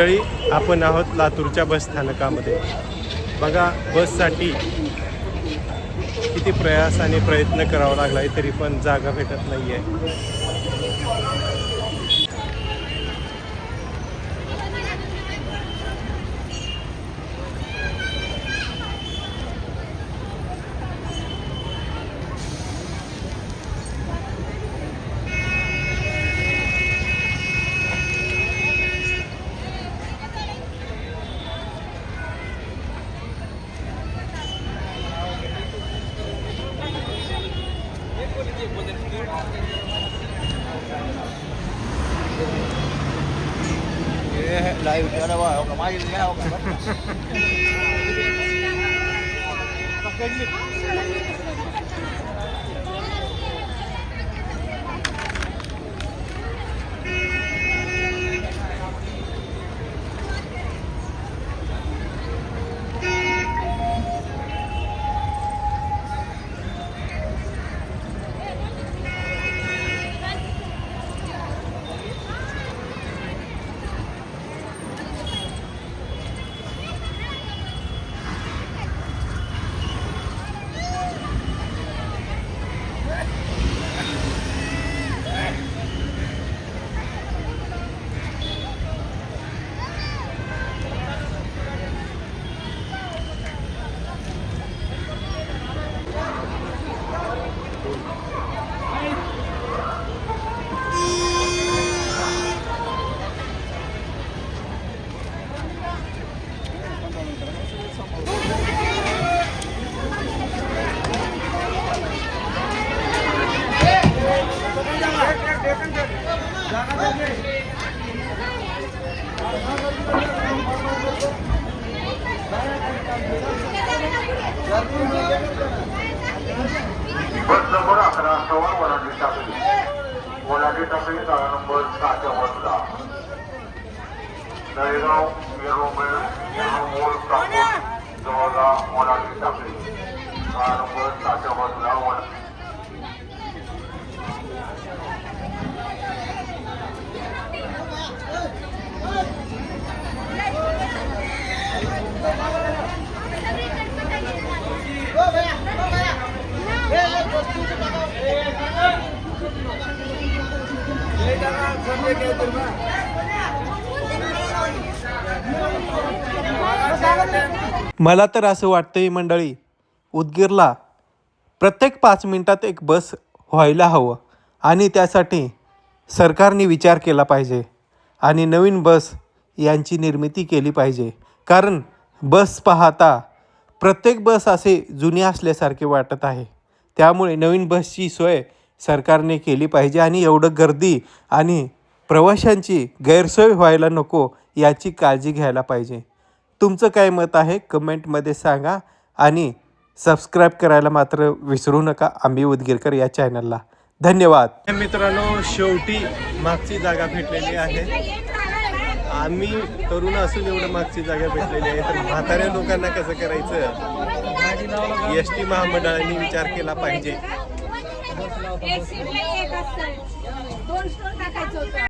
आपण आहोत लातूरच्या बस स्थानकामध्ये. बघा, बससाठी किती प्रयास आणि प्रयत्न करावा लागला आहे तरी पण जागा भेटत नाही आहे. लाइव क्या हुआ होगा मार गया होगा बस नंबर 11 वलाडी टाकळी जागा नंबर 7 वाजला नळेगाव येरोमेळ मोड टाकून जवळगा वलाडी टाकळी जागा नंबर 7 वाजला. मला तर असं वाटतंय मंडळी, उदगीरला प्रत्येक 5 मिनिटात एक बस व्हायला हवं आणि त्यासाठी सरकारने विचार केला पाहिजे आणि नवीन बस यांची निर्मिती केली पाहिजे. कारण बस पाहता प्रत्येक बस असे जुनी असल्यासारखे वाटत आहे. त्यामुळे नवीन बसची सोय सरकारने केली पाहिजे आणि एवढं गर्दी आणि प्रवाशांची गैरसोय व्हायला नको याची काळजी घ्यायला पाहिजे. तुमचं काय मत आहे कमेंटमध्ये सांगा आणि सबस्क्राईब करायला मात्र विसरू नका आम्ही उदगीरकर या चॅनलला. धन्यवाद मित्रांनो. शेवटी मागची जागा भेटलेली आहे. आम्ही तरुण असून एवढं मागची जागा भेटलेली आहे तर म्हाताऱ्या लोकांना कसं करायचं एस.टी. महामंडळाने विचार केला पाहिजे.